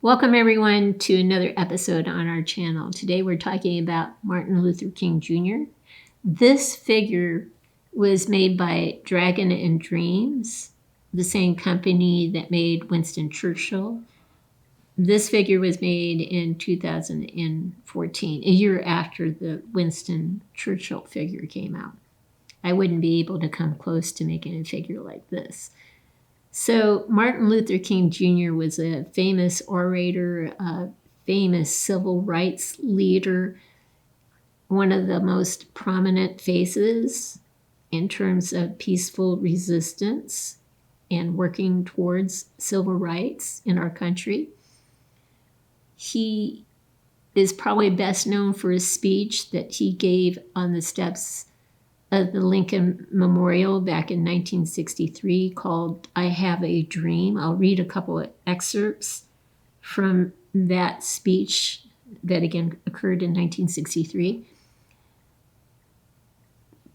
Welcome everyone to another episode on our channel. Today we're talking about Martin Luther King Jr. This figure was made by Dragon and Dreams, the same company that made Winston Churchill. This figure was made in 2014, a year after the Winston Churchill figure came out. I wouldn't be able to come close to making a figure like this. So Martin Luther King Jr. was a famous orator, a famous civil rights leader, one of the most prominent faces in terms of peaceful resistance and working towards civil rights in our country. He is probably best known for a speech that he gave on the steps of the Lincoln Memorial back in 1963 called I Have a Dream. I'll read a couple of excerpts from that speech that again occurred in 1963.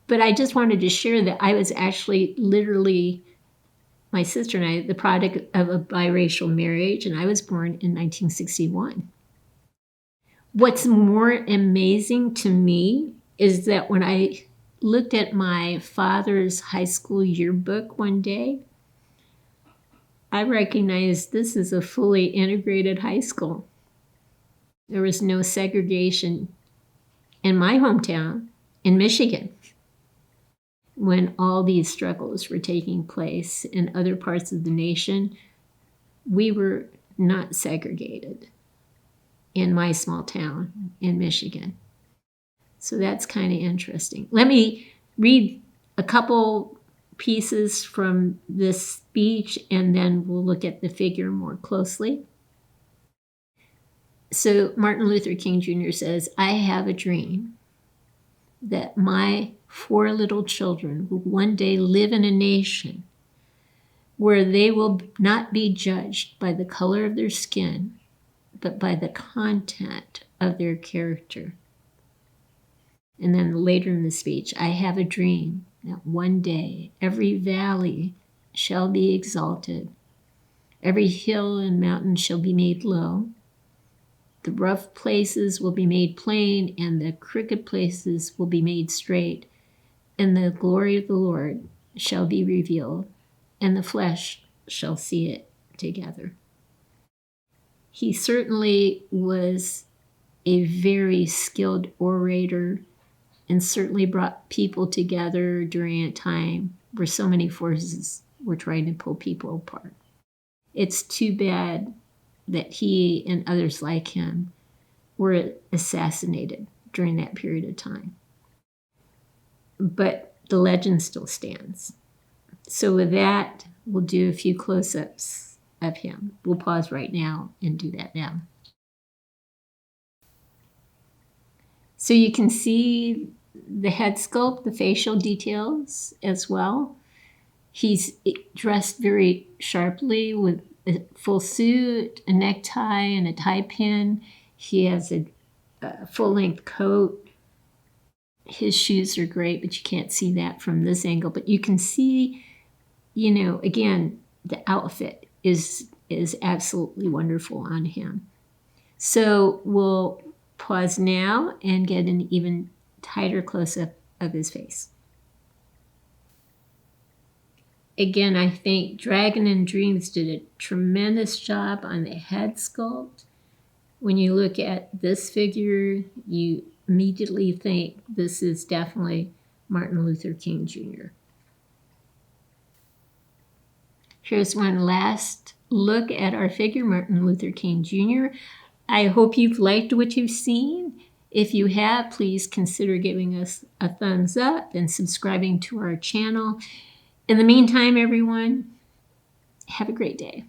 But I just wanted to share that I was actually literally, my sister and I, the product of a biracial marriage, and I was born in 1961. What's more amazing to me is that when I looked at my father's high school yearbook one day, I recognized this is a fully integrated high school. There was no segregation in my hometown in Michigan when all these struggles were taking place. In other parts of the nation, we were not segregated in my small town in Michigan. So that's kind of interesting. Let me read a couple pieces from this speech and then we'll look at the figure more closely. So Martin Luther King Jr. says, I have a dream that my 4 little children will one day live in a nation where they will not be judged by the color of their skin, but by the content of their character. And then later in the speech, I have a dream that one day every valley shall be exalted, every hill and mountain shall be made low, the rough places will be made plain, and the crooked places will be made straight, and the glory of the Lord shall be revealed, and the flesh shall see it together. He certainly was a very skilled orator and certainly brought people together during a time where so many forces were trying to pull people apart. It's too bad that he and others like him were assassinated during that period of time. But the legend still stands. So with that, we'll do a few close-ups of him. We'll pause right now and do that now. So you can see the head sculpt, the facial details as well. He's dressed very sharply with a full suit, a necktie, and a tie pin. He has a full-length coat. His shoes are great, but you can't see that from this angle. But you can see, again, the outfit is absolutely wonderful on him. So we'll pause now and get an even tighter close-up of his face. Again, I think Dragon and Dreams did a tremendous job on the head sculpt. When you look at this figure, you immediately think this is definitely Martin Luther King Jr. Here's one last look at our figure, Martin Luther King Jr. I hope you've liked what you've seen. If you have, please consider giving us a thumbs up and subscribing to our channel. In the meantime, everyone, have a great day.